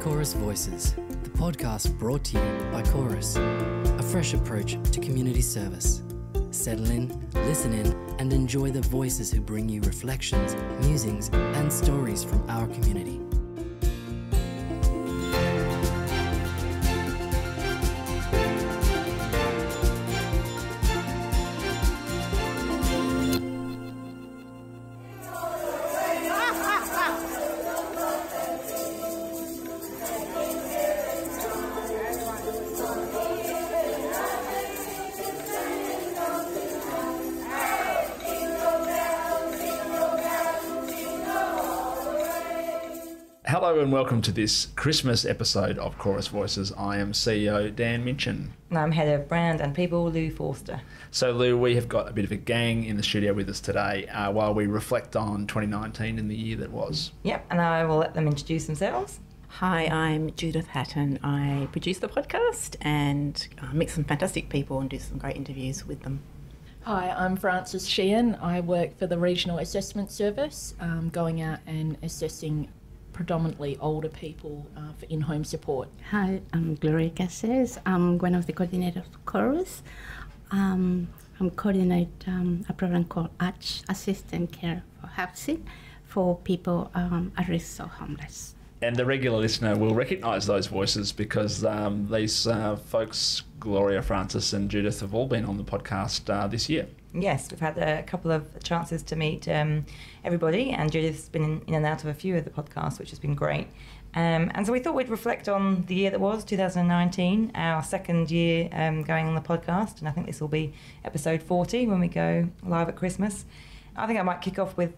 Chorus Voices, the podcast brought to you by Chorus, a fresh approach to community service. Settle in, listen in, and enjoy the voices who bring you reflections, musings, and stories from our community. Hello and welcome to this Christmas episode of Chorus Voices. I am CEO Dan Minchin. And I'm Head of Brand and People, Lou Forster. So Lou, we have got a bit of a gang in the studio with us today while we reflect on 2019 and the year that was. Yep, and I will let them introduce themselves. Hi, I'm Judith Hatton. I produce the podcast and meet some fantastic people and do some great interviews with them. Hi, I'm Frances Sheehan. I work for the Regional Assessment Service, going out and assessing predominantly older people for in-home support. Hi, I'm Gloria Caceres. I'm one of the coordinators of Chorus. I'm coordinate a program called ACH, Assistant Care for Housing, for people at risk of homeless. And the regular listener will recognise those voices because these folks, Gloria, Frances and Judith, have all been on the podcast this year. Yes, we've had a couple of chances to meet everybody, and Judith's been in and out of a few of the podcasts, which has been great. And so we thought we'd reflect on the year that was, 2019, our second year going on the podcast, and I think this will be episode 40 when we go live at Christmas. I think I might kick off with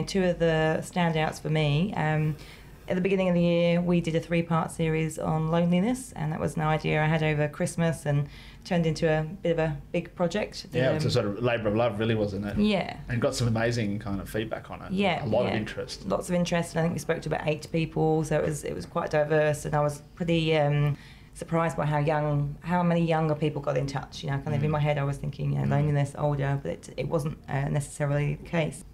two of the standouts for me. At the beginning of the year, we did a 3-part series on loneliness, and that was an idea I had over Christmas and turned into a bit of a big project. Yeah, it was a sort of labour of love, really, wasn't it? Yeah. And got some amazing kind of feedback on it. Yeah. A lot of interest. Lots of interest, and I think we spoke to about 8 people, so it was quite diverse, and I was pretty surprised by how many younger people got in touch. Kind of in my head I was thinking, loneliness, older, but it wasn't necessarily the case.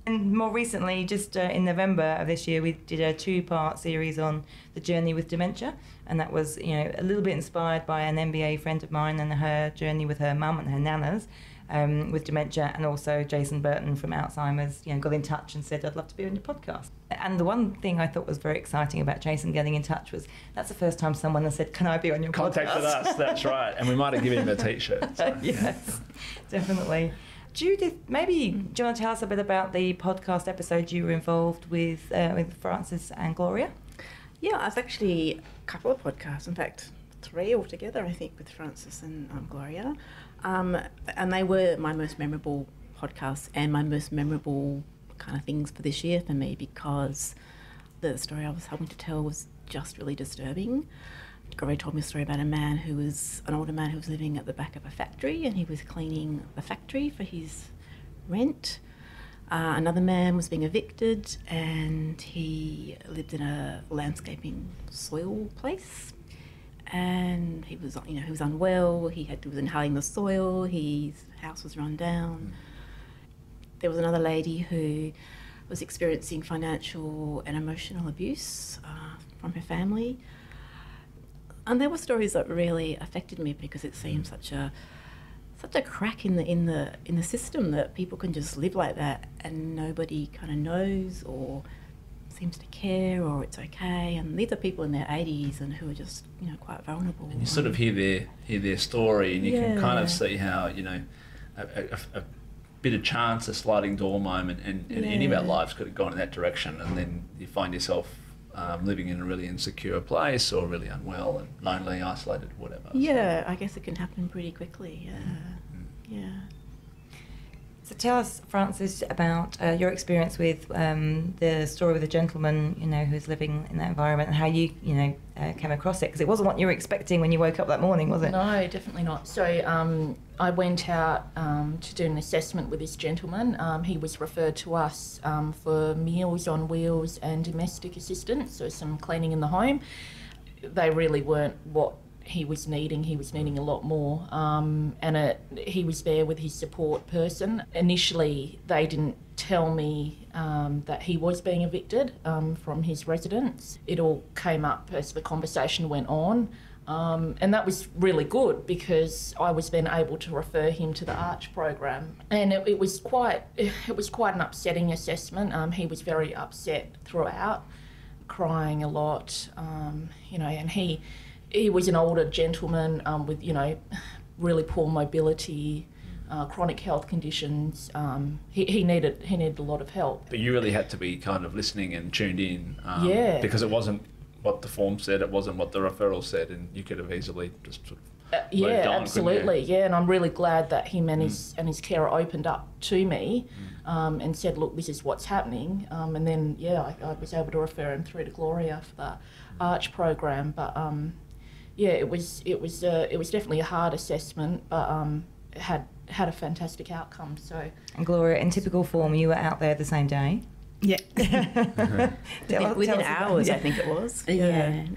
And more recently, just in November of this year, we did a 2-part series on the journey with dementia, and that was, a little bit inspired by an MBA friend of mine and her journey with her mum and her nanas with dementia, and also Jason Burton from Alzheimer's, got in touch and said, "I'd love to be on your podcast." And the one thing I thought was very exciting about Jason getting in touch was that's the first time someone has said, "Can I be on your podcast?" Contacted us, that's right, and we might have given him a T-shirt. So. Yes, definitely. Judith, maybe do you want to tell us a bit about the podcast episode you were involved with Frances and Gloria? Yeah, I've actually a couple of podcasts, in fact 3 altogether, I think, with Frances and Gloria. And they were my most memorable podcasts and my most memorable kind of things for this year for me, because the story I was hoping to tell was just really disturbing. Gloria told me a story about an older man who was living at the back of a factory, and he was cleaning the factory for his rent. Another man was being evicted, and he lived in a landscaping soil place, and he was unwell. He was inhaling the soil. His house was run down. There was another lady who was experiencing financial and emotional abuse from her family. And there were stories that really affected me because it seemed such a crack in the system that people can just live like that and nobody kind of knows or seems to care, or it's okay. And these are people in their 80s and who are just quite vulnerable. And you sort of hear their story, and you can kind of see how a bit of chance, a sliding door moment, and any of our lives could have gone in that direction, and then you find yourself living in a really insecure place, or really unwell and lonely, isolated, whatever. Yeah, I guess it can happen pretty quickly. Yeah. So tell us, Frances, about your experience with the story with the gentleman, who's living in that environment, and how you, came across it, because it wasn't what you were expecting when you woke up that morning, was it? No, definitely not. So I went out to do an assessment with this gentleman. He was referred to us for Meals on Wheels and domestic assistance, so some cleaning in the home. They really weren't what he was needing. He was needing a lot more, and he was there with his support person. Initially, they didn't tell me that he was being evicted from his residence. It all came up as the conversation went on. And that was really good because I was then able to refer him to the Arch program, and it was quite an upsetting assessment. He was very upset throughout, crying a lot, and he was an older gentleman with really poor mobility, chronic health conditions. He needed a lot of help. But you really had to be kind of listening and tuned in, because it wasn't what the form said, it wasn't what the referral said, and you could have easily just sort of moved on, absolutely, yeah. And I'm really glad that him and his carer opened up to me and said, look, this is what's happening. And then, I was able to refer him through to Gloria for the Arch program. But it was definitely a hard assessment, but it had a fantastic outcome. So. And Gloria, in typical form, you were out there the same day. Yeah. Within hours, I think it was. Yeah.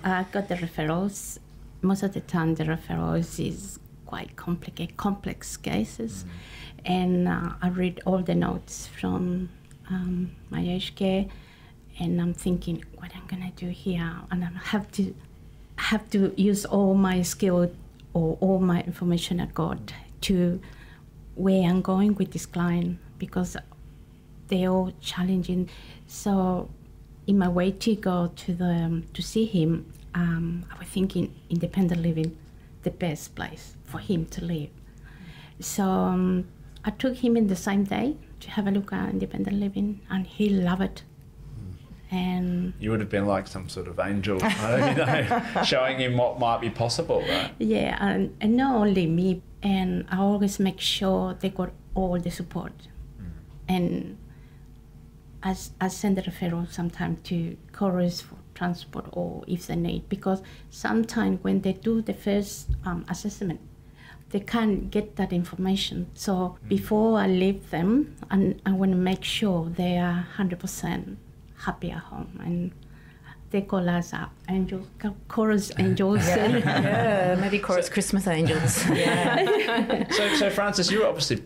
I got the referrals. Most of the time, the referrals is quite complex cases, and I read all the notes from my aged care, and I'm thinking, what I'm gonna do here, and I have to use all my skill or all my information I got to where I'm going with this client, because they're all challenging. So in my way to go to see him, I was thinking independent living, the best place for him to live. So I took him in the same day to have a look at independent living, and he loved it. And you would have been like some sort of angel, showing him what might be possible, right? Yeah, and not only me, and I always make sure they got all the support. And I send the referral sometimes to Chorus for transport or if they need, because sometimes when they do the first assessment, they can't get that information. So before I leave them, I want to make sure they are 100% happy at home. And they call us angels, Chorus angels. Maybe Chorus Christmas angels. So Frances, you're obviously,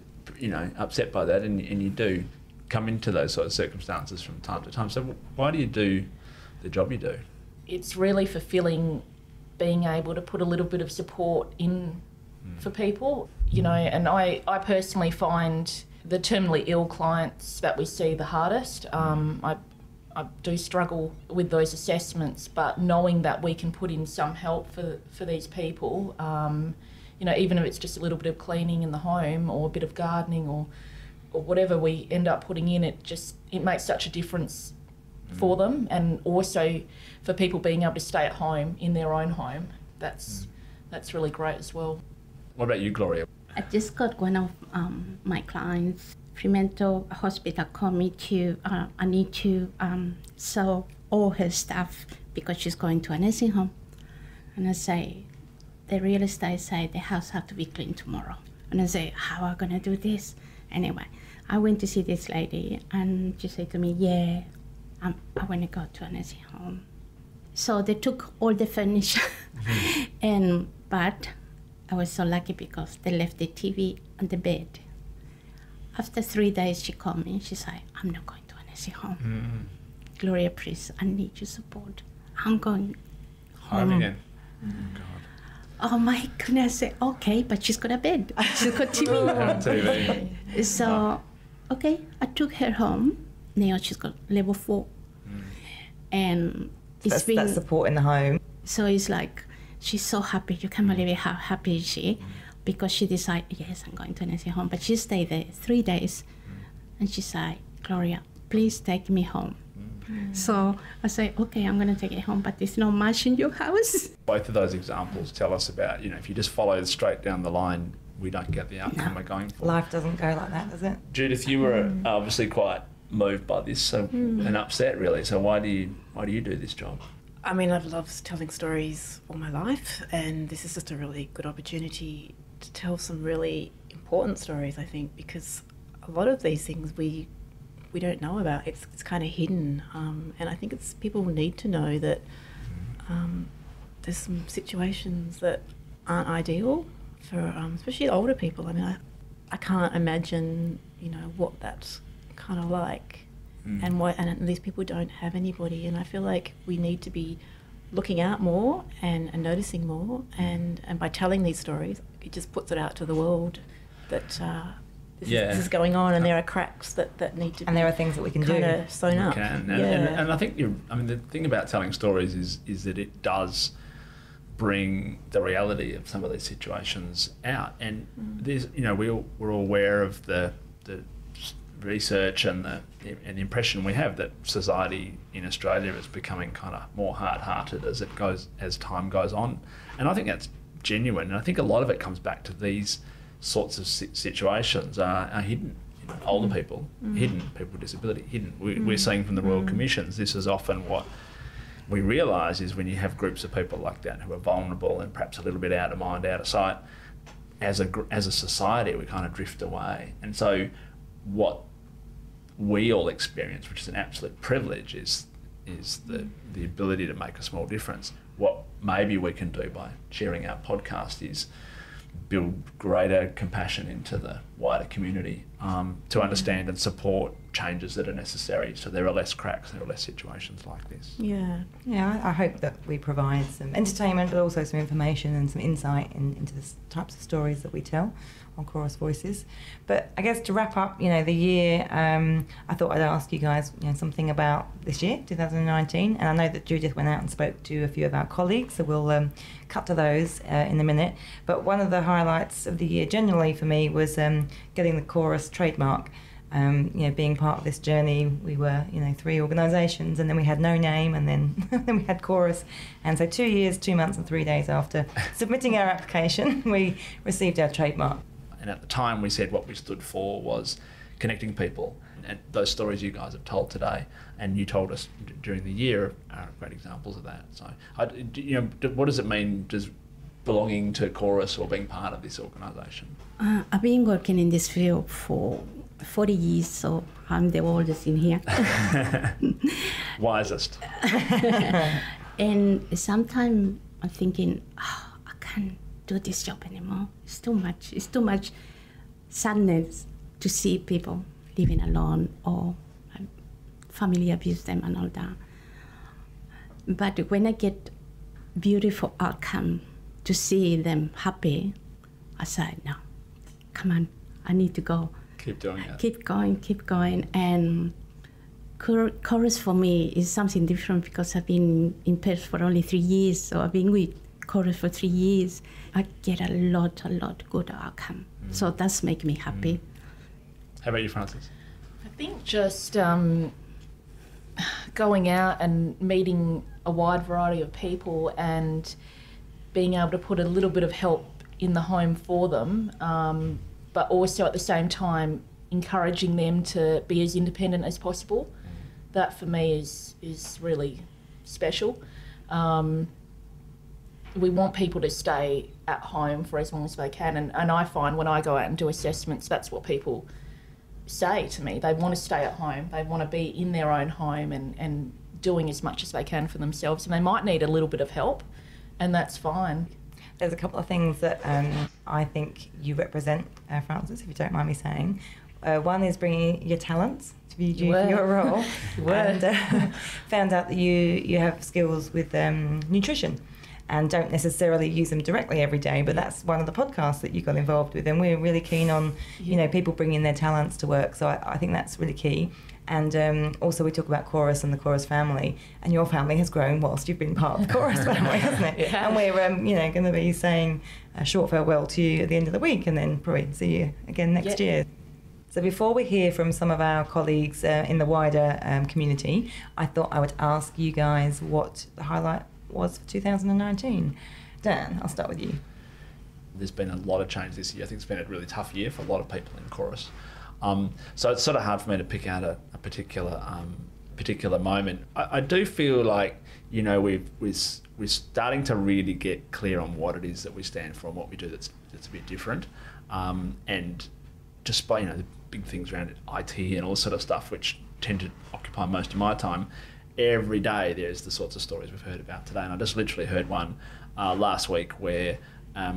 upset by that, and you do come into those sort of circumstances from time to time. So why do you do the job you do? It's really fulfilling being able to put a little bit of support in for people, and I personally find the terminally ill clients that we see the hardest. I do struggle with those assessments, but knowing that we can put in some help for these people, even if it's just a little bit of cleaning in the home or a bit of gardening or whatever we end up putting in, it makes such a difference for them, and also for people being able to stay at home in their own home. That's really great as well. What about you, Gloria? I just got one of my clients, Fremantle Hospital, called me to, I need to sell all her stuff because she's going to a nursing home. And I say, the real estate say the house have to be cleaned tomorrow. And I say, how are we going to do this? Anyway, I went to see this lady, and she said to me, I want to go to a nursing home. So they took all the furniture, but I was so lucky because they left the TV on the bed. After 3 days, she called me and she said, I'm not going to a nursing home. Gloria, please, I need your support. I'm going home again. God. Oh my goodness, I said, okay, but she's got a bed. She's got TV. So, okay, I took her home. Now she's got level 4. And it's been... That's support in the home. So it's like, she's so happy. You can't believe how happy is she. Because she decided, yes, I'm going to a nursing home. But she stayed there 3 days. And she said, Gloria, please take me home. So I say, okay, I'm going to take it home, but there's no much in your house. Both of those examples tell us about, if you just follow straight down the line, we don't get the outcome we're going for. Life doesn't go like that, does it? Judith, you were obviously quite moved by this and upset, really. So why do you do this job? I mean, I've loved telling stories all my life, and this is just a really good opportunity to tell some really important stories, I think, because a lot of these things we don't know about. It's kind of hidden, and I think people need to know that there's some situations that aren't ideal for especially older people. I mean, I can't imagine what that's kind of like, and these people don't have anybody, and I feel like we need to be looking out more and noticing more, and by telling these stories, it just puts it out to the world that this is going on, and there are cracks that need to be, and there are things that we can do. Sewn up. And I think the thing about telling stories is that it does bring the reality of some of these situations out, and there's we're all aware of the research and the impression we have that society in Australia is becoming kind of more hard-hearted as time goes on, and I think that's genuine, and I think a lot of it comes back to these sorts of situations are hidden. Older people hidden, people with disability hidden. We're seeing from the Royal Commissions, this is often what we realise is when you have groups of people like that who are vulnerable and perhaps a little bit out of mind, out of sight, as a society we kind of drift away. And so what we all experience, which is an absolute privilege, is the ability to make a small difference. What maybe we can do by sharing our podcast is build greater compassion into the wider community, to understand and support changes that are necessary, so there are less cracks, there are less situations like this. I hope that we provide some entertainment, but also some information and some insight into the types of stories that we tell on Chorus Voices. But I guess to wrap up, the year, I thought I'd ask you guys, something about this year, 2019. And I know that Judith went out and spoke to a few of our colleagues, so we'll cut to those in a minute. But one of the highlights of the year, generally for me, was getting the Chorus trademark. Being part of this journey, we were, 3 organisations, and then we had no name, and then we had Chorus. And so 2 years, 2 months and 3 days after submitting our application, we received our trademark. And at the time we said what we stood for was connecting people, and those stories you guys have told today and you told us during the year are great examples of that. So, what does it mean, just belonging to Chorus or being part of this organisation? I've been working in this field for 40 years, so I'm the oldest in here. Wisest. And sometimes I'm thinking, I can't do this job anymore. It's too much sadness to see people living alone or family abuse them and all that. But when I get beautiful outcome to see them happy, I said, no, come on, I need to go. Keep doing it. Keep going. And Chorus for me is something different because I've been in Perth for only 3 years, so I've been with Chorus for 3 years. I get a lot good outcome. So that's making me happy. How about you, Frances? I think just going out and meeting a wide variety of people and being able to put a little bit of help in the home for them, but also at the same time encouraging them to be as independent as possible. That for me is really special. We want people to stay at home for as long as they can, and I find when I go out and do assessments, that's what people say to me. They want to stay at home, they want to be in their own home and doing as much as they can for themselves, and they might need a little bit of help, and that's fine. There's a couple of things that I think you represent, Frances, if you don't mind me saying. One is bringing your talents to be due for your role. And found out that you have skills with nutrition and don't necessarily use them directly every day, but that's one of the podcasts that you got involved with, and we're really keen on people bringing their talents to work, so I think that's really key. And also we talk about Chorus and the Chorus family, and your family has grown whilst you've been part of the Chorus family, hasn't it? Yeah. And we're going to be saying a short farewell to you at the end of the week, and then probably see you again next year. So before we hear from some of our colleagues in the wider community, I thought I would ask you guys what the highlight was for 2019. Dan, I'll start with you. There's been a lot of change this year. I think it's been a really tough year for a lot of people in Chorus. So it's sort of hard for me to pick out a particular moment. I do feel like we're starting to really get clear on what it is that we stand for and what we do that's a bit different, and just by the big things around IT and all this sort of stuff, which tend to occupy most of my time. Every day there's the sorts of stories we've heard about today, and I just literally heard one last week where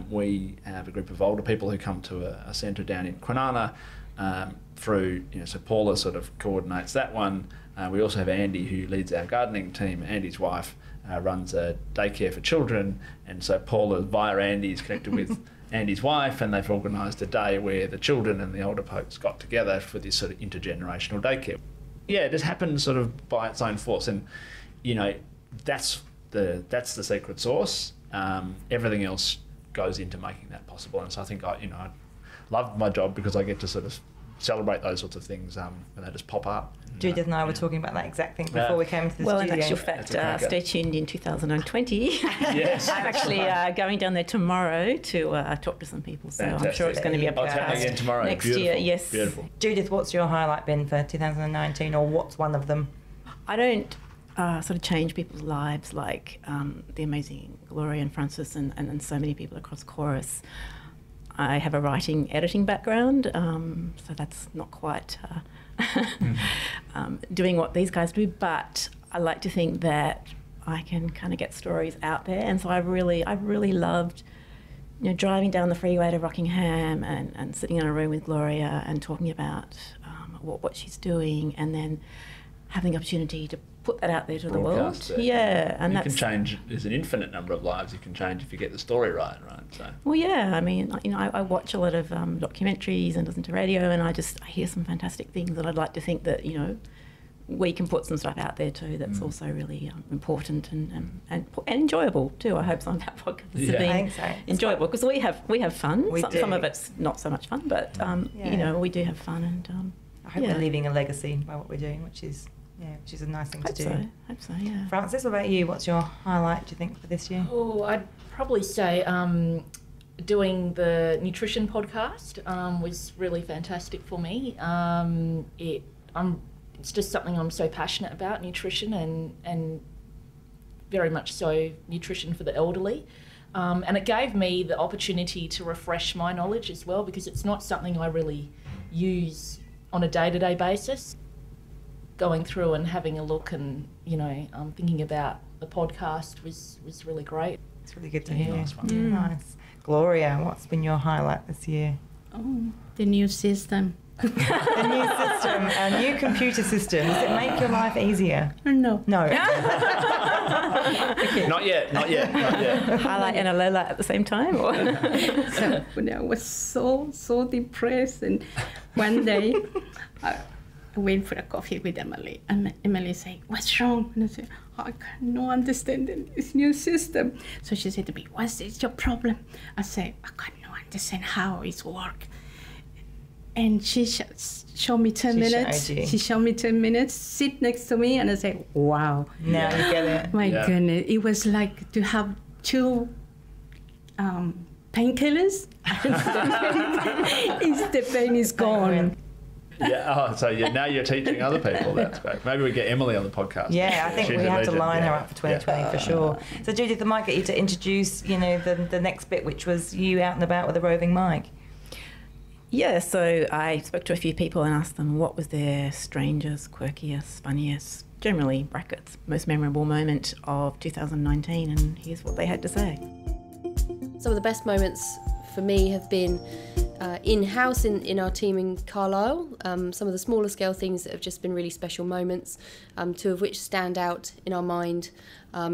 we have a group of older people who come to a centre down in Kwinana through, so Paula sort of coordinates that one. We also have Andy, who leads our gardening team. Andy's wife runs a daycare for children, and so Paula, via Andy, is connected with Andy's wife, and they've organised a day where the children and the older folks got together for this sort of intergenerational daycare. Yeah, it just happens sort of by its own force, and that's the secret sauce. Everything else goes into making that possible, and so I think I love my job because I get to sort of celebrate those sorts of things when they just pop up. Judith and I were talking about that exact thing before we came to the studio. studio. In actual fact, stay tuned in 2020. Yes. I'm actually going down there tomorrow to talk to some people, so Fantastic. I'm sure it's going to be a It's happening again tomorrow. next Beautiful. year. Yes. Beautiful. Judith, what's your highlight been for 2019, or what's one of them? I don't sort of change people's lives like the amazing Gloria and Francis and so many people across Chorus. I have a writing, editing background, so that's not quite doing what these guys do, but I like to think that I can kind of get stories out there, and so I've really loved driving down the freeway to Rockingham and sitting in a room with Gloria and talking about what she's doing, and then having the opportunity to put that out there to the world. It. Yeah, and you that's can change. There's an infinite number of lives you can change if you get the story right. So. Well, yeah. I mean, I watch a lot of documentaries and listen to radio, and I hear some fantastic things, and I'd like to think that we can put some stuff out there too. That's also really important and enjoyable too. I hope some of our podcasts have been enjoyable because we have fun. Some of it's not so much fun, but we do have fun, and I hope we're leaving a legacy by what we're doing, which is a nice thing to do. Hope so, yeah. Francis, what about you? What's your highlight, do you think, for this year? Oh, I'd probably say doing the nutrition podcast was really fantastic for me. It's just something I'm so passionate about, nutrition, and very much so nutrition for the elderly. And it gave me the opportunity to refresh my knowledge as well, because it's not something I really use on a day-to-day basis. Going through and having a look and, thinking about the podcast was really great. It's really good to hear. Nice one. Nice. Gloria, what's been your highlight this year? Oh, the new system. The new system, a new computer system. Does it make your life easier? No. No. Not yet. Highlight and a low light at the same time? Or? So when I was so depressed, and one day I went for a coffee with Emily, and Emily said, "What's wrong?" And I said, "I cannot understand this new system." So she said to me, "What's your problem?" I said, "I cannot understand how it works." And she showed me 10 minutes. She showed me 10 minutes, sit next to me, and I said, "Wow." Now you get it. My goodness, it was like to have two painkillers. The pain is gone. Now you're teaching other people. That's great. Maybe we get Emily on the podcast. Yeah, I think we have to line her up for 2020 for sure. So Judith, I might get you to introduce, the next bit, which was you out and about with a roving mic. Yeah, so I spoke to a few people and asked them what was their strangest, quirkiest, funniest, generally brackets, most memorable moment of 2019, and here's what they had to say. Some of the best moments for me have been in-house in our team in Carlisle. Some of the smaller scale things that have just been really special moments, two of which stand out in our mind,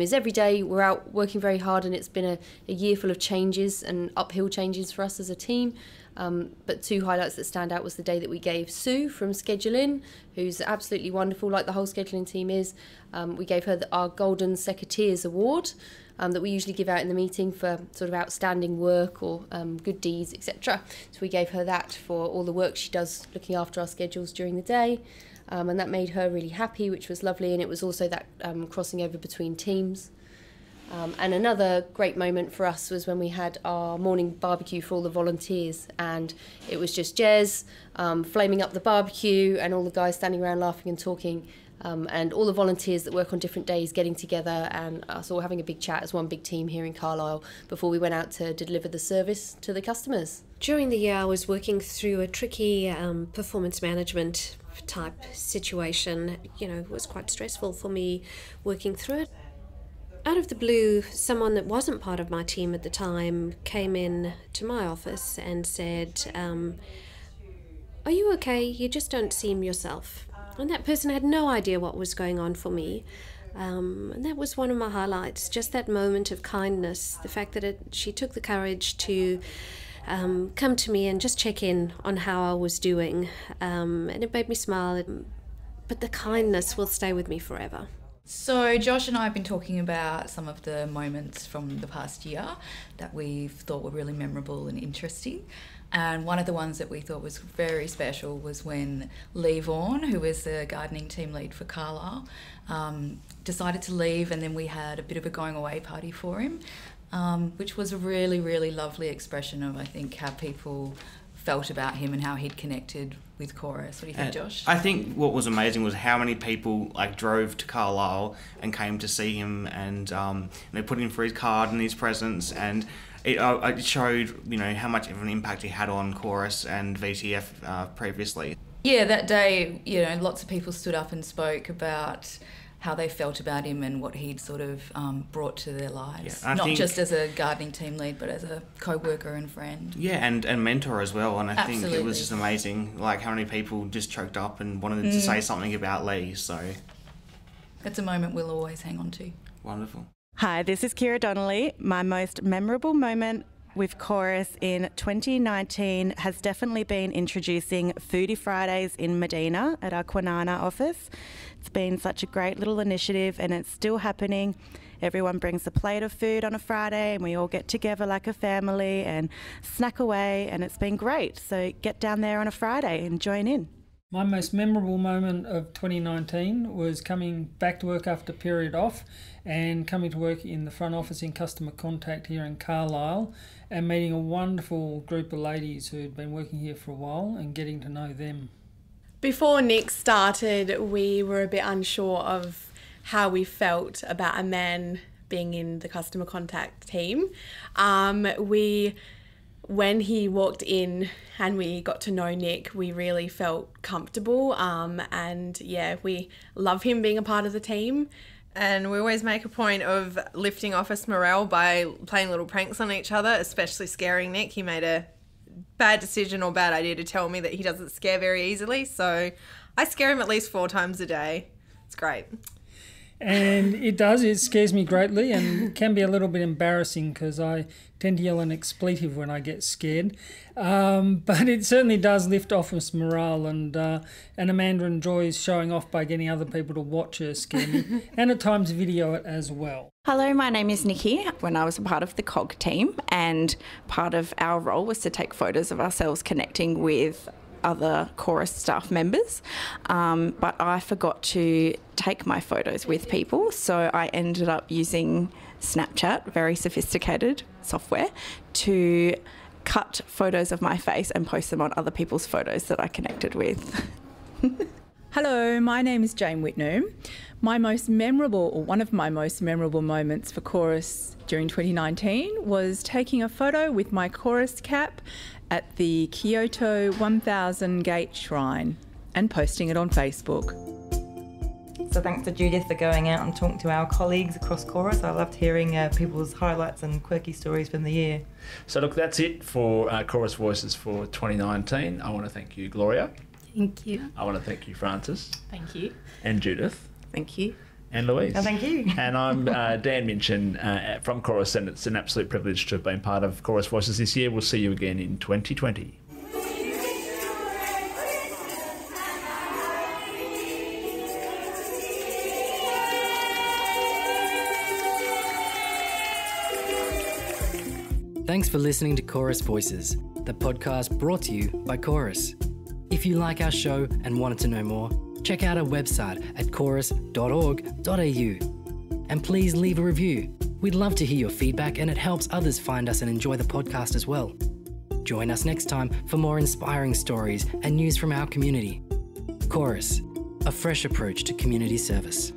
is every day we're out working very hard, and it's been a year full of changes and uphill changes for us as a team. But two highlights that stand out was the day that we gave Sue from Scheduling, who's absolutely wonderful, like the whole scheduling team is. We gave her our Golden Secretaries Award that we usually give out in the meeting for sort of outstanding work or good deeds, etc. So we gave her that for all the work she does looking after our schedules during the day. And that made her really happy, which was lovely. And it was also that crossing over between teams. And another great moment for us was when we had our morning barbecue for all the volunteers, and it was just Jez flaming up the barbecue and all the guys standing around laughing and talking, and all the volunteers that work on different days getting together and us all having a big chat as one big team here in Carlisle before we went out to deliver the service to the customers. During the year I was working through a tricky performance management type situation. It was quite stressful for me working through it. Out of the blue, someone that wasn't part of my team at the time came in to my office and said, "Are you okay? You just don't seem yourself." And that person had no idea what was going on for me. And that was one of my highlights, just that moment of kindness, the fact that she took the courage to come to me and just check in on how I was doing. And it made me smile. But the kindness will stay with me forever. So Josh and I have been talking about some of the moments from the past year that we've thought were really memorable and interesting. And one of the ones that we thought was very special was when Lee Vaughan, who is the gardening team lead for Carlisle, decided to leave, and then we had a bit of a going away party for him, which was a really, really lovely expression of, I think, how people felt about him and how he'd connected with Chorus. What do you think, Josh? I think what was amazing was how many people drove to Carlisle and came to see him, and they put in for his card and his presents, and it showed how much of an impact he had on Chorus and VTF previously. Yeah, that day, lots of people stood up and spoke about how they felt about him and what he'd sort of brought to their lives. Yeah, not just as a gardening team lead, but as a co-worker and friend. Yeah, and mentor as well. And I think it was just amazing, how many people just choked up and wanted to say something about Lee. So it's a moment we'll always hang on to. Wonderful. Hi, this is Kira Donnelly. My most memorable moment with Chorus in 2019 has definitely been introducing Foodie Fridays in Medina at our Kwinana office. It's been such a great little initiative, and it's still happening. Everyone brings a plate of food on a Friday and we all get together like a family and snack away, and it's been great. So get down there on a Friday and join in. My most memorable moment of 2019 was coming back to work after a period off and coming to work in the front office in customer contact here in Carlisle and meeting a wonderful group of ladies who'd been working here for a while and getting to know them. Before Nick started, we were a bit unsure of how we felt about a man being in the customer contact team. When he walked in and we got to know Nick, we really felt comfortable, and we love him being a part of the team. And we always make a point of lifting office morale by playing little pranks on each other, especially scaring Nick. He made a bad decision or bad idea to tell me that he doesn't scare very easily, so I scare him at least 4 times a day. It's great. And it scares me greatly and can be a little bit embarrassing because I tend to yell an expletive when I get scared. But it certainly does lift office morale, and Amanda enjoys showing off by getting other people to watch her scare me and at times video it as well. Hello, my name is Nikki. When I was a part of the COG team, and part of our role was to take photos of ourselves connecting with other Chorus staff members, but I forgot to take my photos with people, so I ended up using Snapchat, very sophisticated software, to cut photos of my face and post them on other people's photos that I connected with. Hello, my name is Jane Whitnome. One of my most memorable moments for Chorus during 2019 was taking a photo with my Chorus cap at the Kyoto 1000 Gate Shrine and posting it on Facebook. So thanks to Judith for going out and talking to our colleagues across Chorus. I loved hearing people's highlights and quirky stories from the year. So look, that's it for Chorus Voices for 2019. I want to thank you, Gloria. Thank you. I want to thank you, Frances. Thank you. And Judith. Thank you. And Louise. Oh, thank you. And I'm Dan Minchin from Chorus, and it's an absolute privilege to have been part of Chorus Voices this year. We'll see you again in 2020. Thanks for listening to Chorus Voices, the podcast brought to you by Chorus. If you like our show and wanted to know more, check out our website at chorus.org.au. And please leave a review. We'd love to hear your feedback, and it helps others find us and enjoy the podcast as well. Join us next time for more inspiring stories and news from our community. Chorus, a fresh approach to community service.